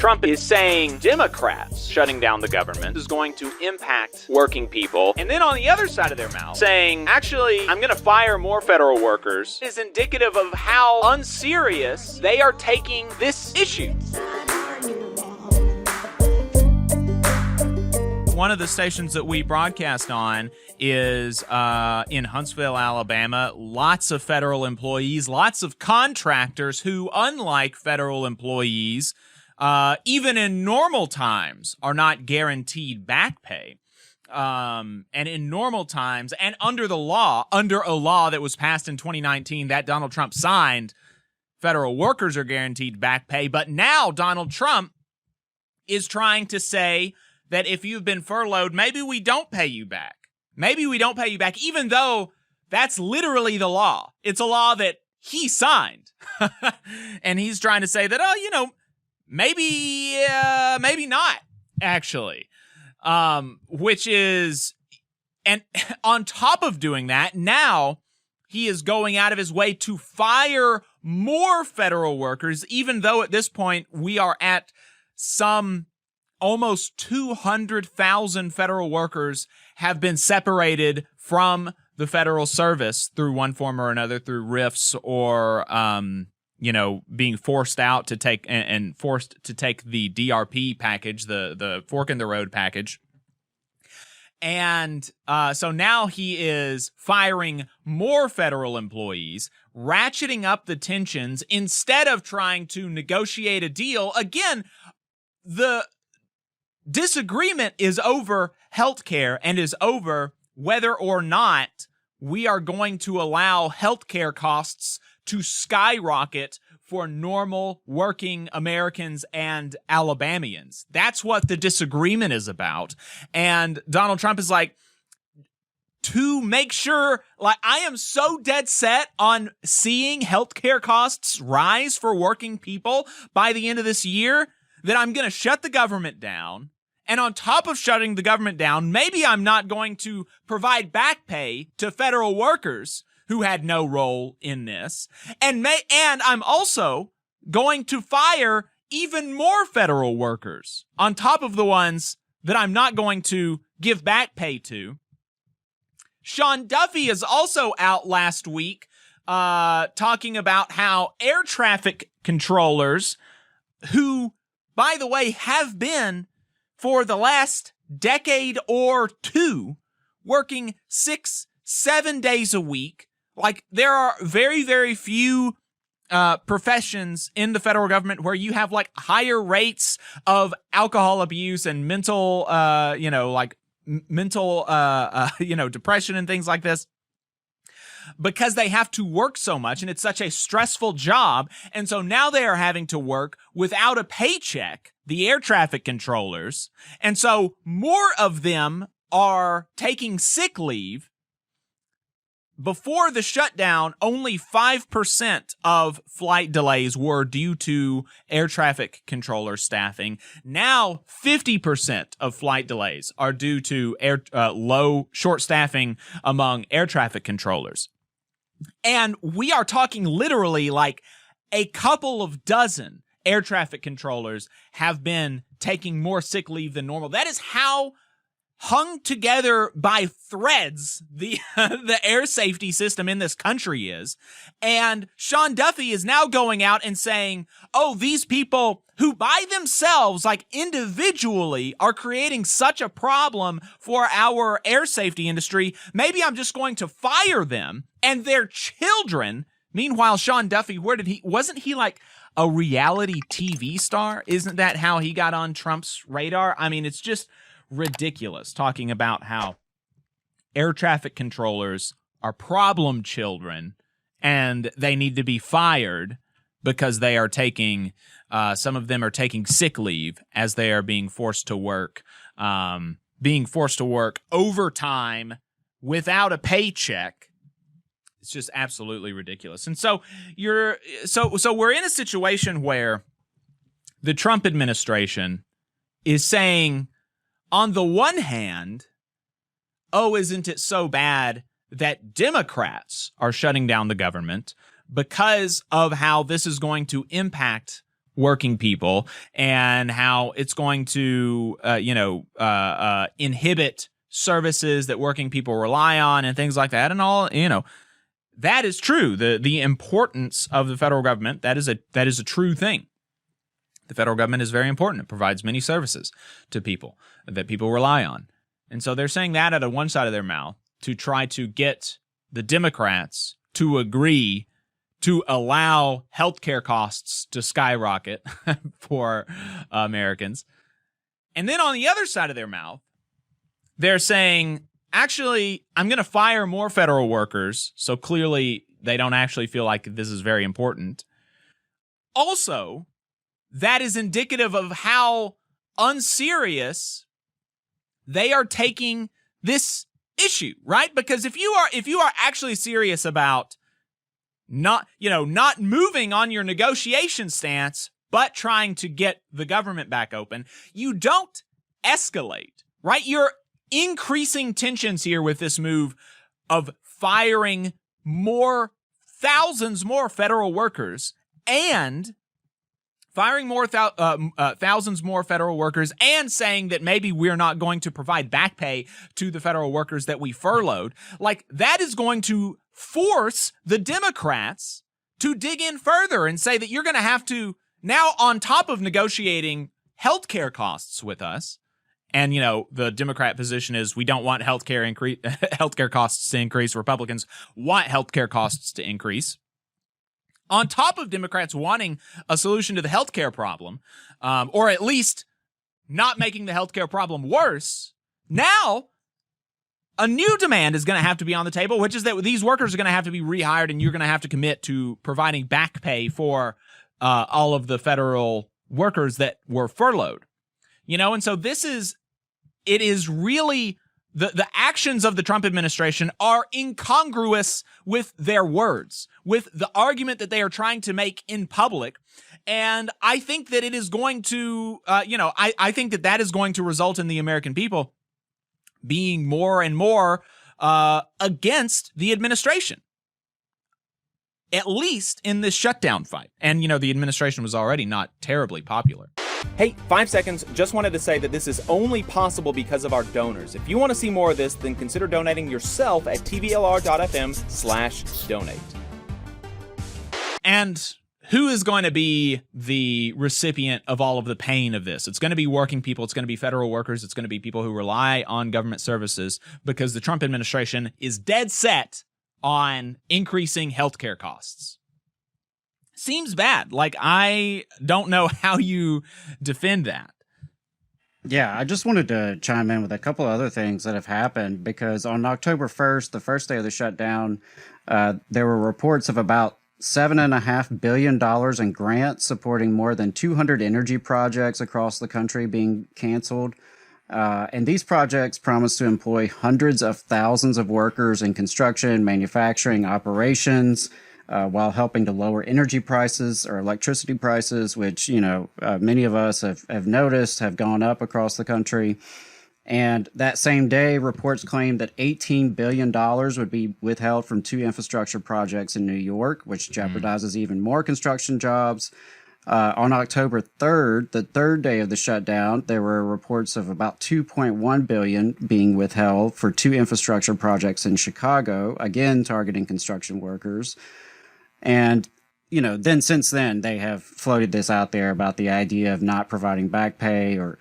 Trump is saying Democrats shutting down the government is going to impact working people. And then on the other side of their mouth, saying, actually, I'm going to fire more federal workers, is indicative of how unserious they are taking this issue. One of the stations that we broadcast on is in Huntsville, Alabama. Lots of federal employees, lots of contractors who, unlike federal employees, even in normal times, are not guaranteed back pay. And in normal times, and under a law that was passed in 2019 that Donald Trump signed, federal workers are guaranteed back pay. But now Donald Trump is trying to say that if you've been furloughed, maybe we don't pay you back. Maybe we don't pay you back, even though that's literally the law. It's a law that he signed. And he's trying to say that, maybe not, actually. Which is, and on top of doing that, now he is going out of his way to fire more federal workers, even though at this point we are at some almost 200,000 federal workers have been separated from the federal service through one form or another, through rifts or, being forced out to take and forced to take the DRP package, the fork in the road package. And so now he is firing more federal employees, ratcheting up the tensions instead of trying to negotiate a deal. Again, the disagreement is over healthcare and is over whether or not we are going to allow healthcare costs to skyrocket for normal working Americans and Alabamians. That's what the disagreement is about. And Donald Trump is like, to make sure, I am so dead set on seeing healthcare costs rise for working people by the end of this year that I'm going to shut the government down. And on top of shutting the government down, maybe I'm not going to provide back pay to federal workers who had no role in this. And I'm also going to fire even more federal workers on top of the ones that I'm not going to give back pay to. Sean Duffy is also out last week talking about how air traffic controllers, who, by the way, have been for the last decade or two, working 6-7 days a week. There are very, very few professions in the federal government where you have higher rates of alcohol abuse and mental, depression and things like this, because they have to work so much and it's such a stressful job. And so now they are having to work without a paycheck, the air traffic controllers. And so more of them are taking sick leave. Before the shutdown, only 5% of flight delays were due to air traffic controller staffing. Now, 50% of flight delays are due to short staffing among air traffic controllers. And we are talking literally a couple of dozen air traffic controllers have been taking more sick leave than normal. That is how hung together by threads the air safety system in this country is. And Sean Duffy is now going out and saying, oh, these people who by themselves, individually, are creating such a problem for our air safety industry, maybe I'm just going to fire them and their children. Meanwhile, Sean Duffy, wasn't he a reality TV star? Isn't that how he got on Trump's radar? I mean, it's just ridiculous talking about how air traffic controllers are problem children and they need to be fired because they are taking, some of them are taking sick leave as they are being forced to work overtime without a paycheck. It's just absolutely ridiculous. And so so we're in a situation where the Trump administration is saying, on the one hand, oh, isn't it so bad that Democrats are shutting down the government because of how this is going to impact working people and how it's going to, inhibit services that working people rely on and things like that and all, that is true. The importance of the federal government, that is a true thing. The federal government is very important. It provides many services to people that people rely on. And so they're saying that out of one side of their mouth to try to get the Democrats to agree to allow healthcare costs to skyrocket for Americans. And then on the other side of their mouth, they're saying, actually, I'm going to fire more federal workers. So clearly they don't actually feel like this is very important. Also, that is indicative of how unserious they are taking this issue, right? Because if you are actually serious about not moving on your negotiation stance, but trying to get the government back open, you don't escalate, right? You're increasing tensions here with this move of firing thousands more federal workers and firing thousands more federal workers and saying that maybe we're not going to provide back pay to the federal workers that we furloughed. Like, that is going to force the Democrats to dig in further and say that you're going to have to now, on top of negotiating healthcare costs with us, and, the Democrat position is we don't want healthcare costs to increase. Republicans want healthcare costs to increase. On top of Democrats wanting a solution to the healthcare problem, or at least not making the healthcare problem worse, now a new demand is going to have to be on the table, which is that these workers are going to have to be rehired and you're going to have to commit to providing back pay for all of the federal workers that were furloughed. And so it is really, the actions of the Trump administration are incongruous with their words, with the argument that they are trying to make in public. And I think that it is going to, I think that is going to result in the American people being more and more against the administration, at least in this shutdown fight. And, the administration was already not terribly popular. Hey, 5 seconds, just wanted to say that this is only possible because of our donors. If you want to see more of this, then consider donating yourself at tvlr.fm/donate. And who is going to be the recipient of all of the pain of this? It's going to be working people. It's going to be federal workers. It's going to be people who rely on government services because the Trump administration is dead set on increasing healthcare costs. Seems bad. Like, I don't know how you defend that. Yeah, I just wanted to chime in with a couple other things that have happened, because on October 1st, the first day of the shutdown, there were reports of about $7.5 billion in grants supporting more than 200 energy projects across the country being canceled. And these projects promise to employ hundreds of thousands of workers in construction, manufacturing, operations, while helping to lower energy prices or electricity prices, which, many of us have noticed have gone up across the country. And that same day, reports claimed that $18 billion would be withheld from 2 infrastructure projects in New York, which jeopardizes even more construction jobs. On October 3rd, the third day of the shutdown, there were reports of about $2.1 billion being withheld for 2 infrastructure projects in Chicago, again targeting construction workers. And, then since then, they have floated this out there about the idea of not providing back pay or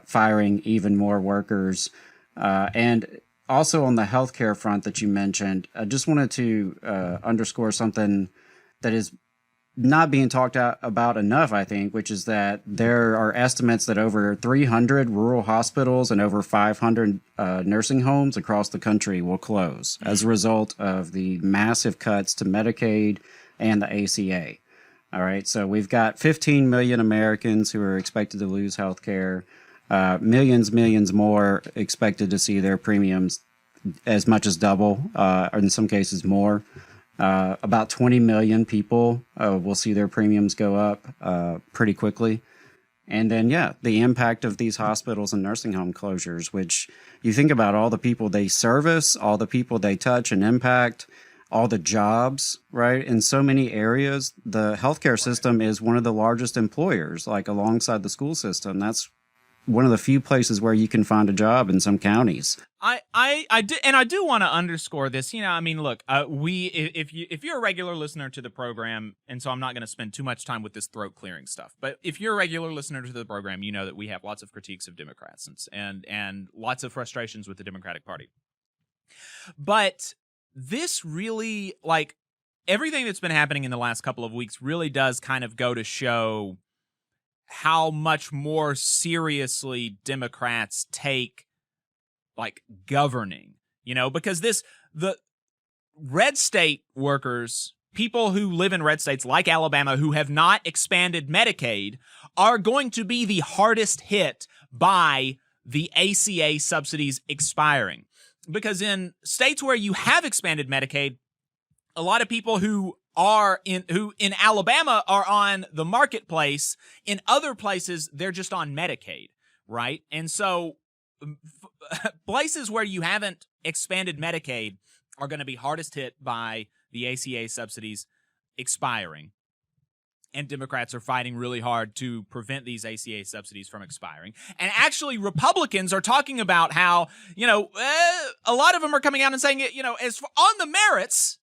firing even more workers. And also on the healthcare front that you mentioned, I just wanted to underscore something that is not being talked about enough, I think, which is that there are estimates that over 300 rural hospitals and over 500 nursing homes across the country will close as a result of the massive cuts to Medicaid and the ACA. All right, so we've got 15 million Americans who are expected to lose health care, millions more expected to see their premiums as much as double, or in some cases more. About 20 million people will see their premiums go up pretty quickly. And then, the impact of these hospitals and nursing home closures, which you think about all the people they service, all the people they touch and impact. all the jobs, right? In so many areas, the healthcare system is one of the largest employers, like alongside the school system. That's one of the few places where you can find a job in some counties. I do want to underscore this. I mean, look, if you're a regular listener to the program, and so I'm not going to spend too much time with this throat clearing stuff, but if you're a regular listener to the program, you know that we have lots of critiques of Democrats and lots of frustrations with the Democratic Party. But this really, like, everything that's been happening in the last couple of weeks really does kind of go to show how much more seriously Democrats take, like, governing, because the red state workers, people who live in red states like Alabama who have not expanded Medicaid, are going to be the hardest hit by the ACA subsidies expiring. Because in states where you have expanded Medicaid, a lot of people who in Alabama are on the marketplace. In other places, they're just on Medicaid, right? And so places where you haven't expanded Medicaid are going to be hardest hit by the ACA subsidies expiring. And Democrats are fighting really hard to prevent these ACA subsidies from expiring. And actually, Republicans are talking about how, a lot of them are coming out and saying, as for, on the merits,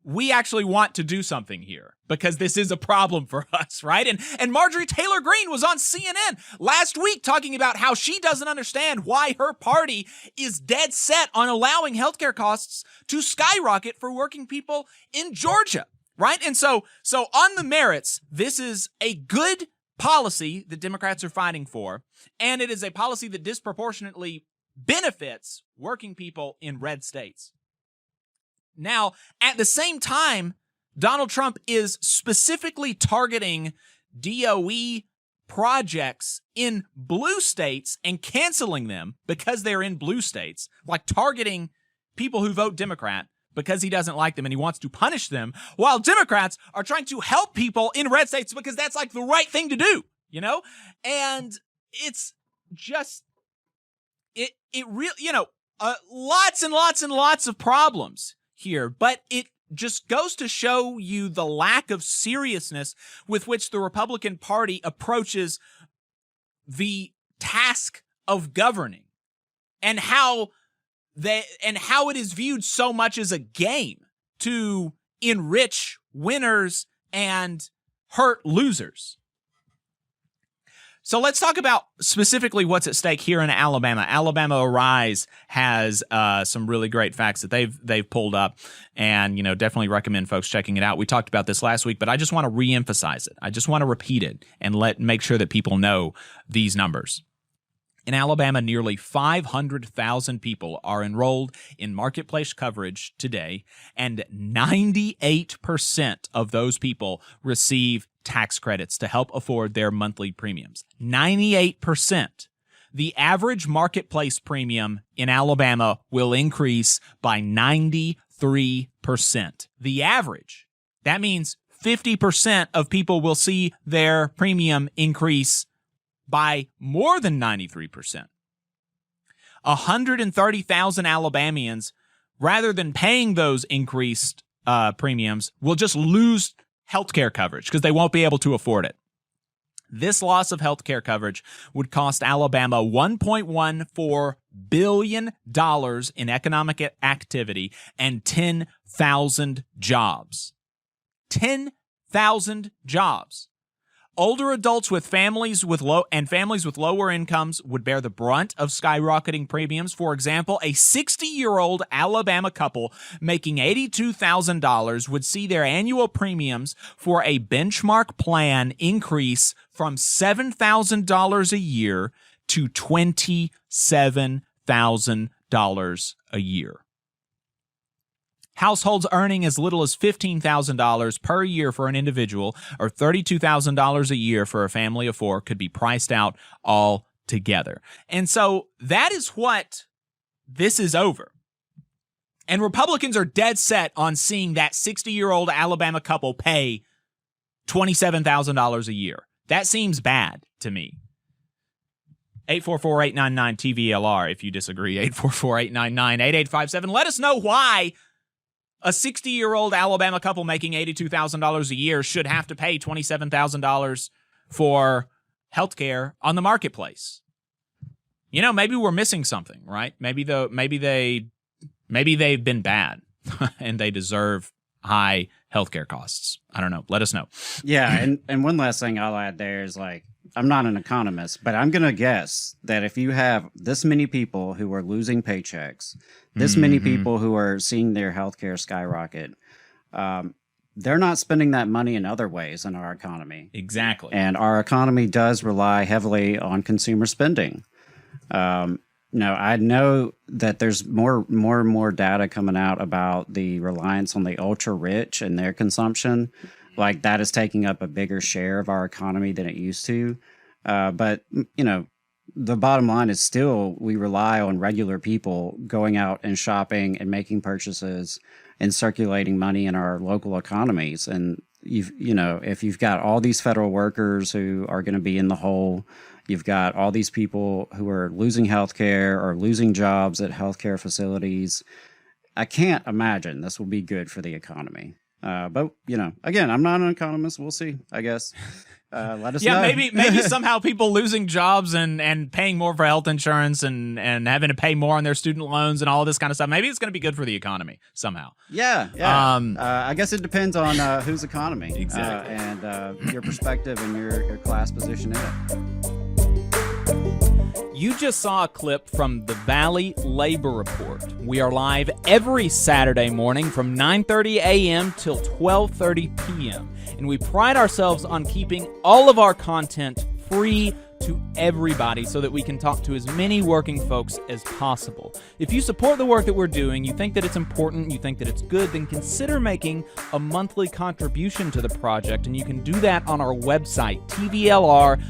we actually want to do something here because this is a problem for us, right? And Marjorie Taylor Greene was on CNN last week talking about how she doesn't understand why her party is dead set on allowing healthcare costs to skyrocket for working people in Georgia, right? And so on the merits, this is a good policy that Democrats are fighting for, and it is a policy that disproportionately benefits working people in red states. Now, at the same time, Donald Trump is specifically targeting DOE projects in blue states and canceling them because they're in blue states, like targeting people who vote Democrat because he doesn't like them and he wants to punish them, while Democrats are trying to help people in red states because that's like the right thing to do, And it's just, it really, lots and lots and lots of problems here, but it just goes to show you the lack of seriousness with which the Republican Party approaches the task of governing, and how it is viewed so much as a game to enrich winners and hurt losers. So let's talk about specifically what's at stake here in Alabama. Alabama Arise has some really great facts that they've pulled up, and definitely recommend folks checking it out. We talked about this last week, but I just want to reemphasize it. I just want to repeat it and make sure that people know these numbers. In Alabama, nearly 500,000 people are enrolled in marketplace coverage today, and 98% of those people receive tax credits to help afford their monthly premiums. 98%. The average marketplace premium in Alabama will increase by 93%. The average. That means 50% of people will see their premium increase by more than 93%. 130,000 Alabamians, rather than paying those increased premiums, will just lose healthcare coverage because they won't be able to afford it. This loss of healthcare coverage would cost Alabama $1.14 billion in economic activity and 10,000 jobs. 10,000 jobs. Older adults with families with lower incomes would bear the brunt of skyrocketing premiums. For example, a 60-year-old Alabama couple making $82,000 would see their annual premiums for a benchmark plan increase from $7,000 a year to $27,000 a year. Households earning as little as $15,000 per year for an individual or $32,000 a year for a family of four could be priced out altogether. And so that is what this is over. And Republicans are dead set on seeing that 60-year-old Alabama couple pay $27,000 a year. That seems bad to me. 844-899-TVLR if you disagree. 844-899-8857. Let us know why A 60-year-old Alabama couple making $82,000 a year should have to pay $27,000 for healthcare on the marketplace. You know, maybe we're missing something, right? Maybe they've been bad and they deserve high healthcare costs. I don't know. Let us know. Yeah, and one last thing I'll add there is, like, I'm not an economist, but I'm going to guess that if you have this many people who are losing paychecks, this many people who are seeing their healthcare skyrocket, they're not spending that money in other ways in our economy. Exactly. And our economy does rely heavily on consumer spending. I know that there's more and more data coming out about the reliance on the ultra rich and their consumption. Like, that is taking up a bigger share of our economy than it used to. But, you know, the bottom line is still we rely on regular people going out and shopping and making purchases and circulating money in our local economies. And, if you've got all these federal workers who are going to be in the hole, you've got all these people who are losing health care or losing jobs at healthcare facilities. I can't imagine this will be good for the economy. But, again, I'm not an economist. We'll see, I guess. Let us know. Yeah, maybe somehow people losing jobs and paying more for health insurance and having to pay more on their student loans and all this kind of stuff. Maybe it's going to be good for the economy somehow. Yeah. I guess it depends on whose economy. Exactly. And your perspective and your class position in it. You just saw a clip from the Valley Labor Report. We are live every Saturday morning from 9:30 a.m. till 12:30 p.m. And we pride ourselves on keeping all of our content free to everybody so that we can talk to as many working folks as possible. If you support the work that we're doing, you think that it's important, you think that it's good, then consider making a monthly contribution to the project. And you can do that on our website, tvlr.fm.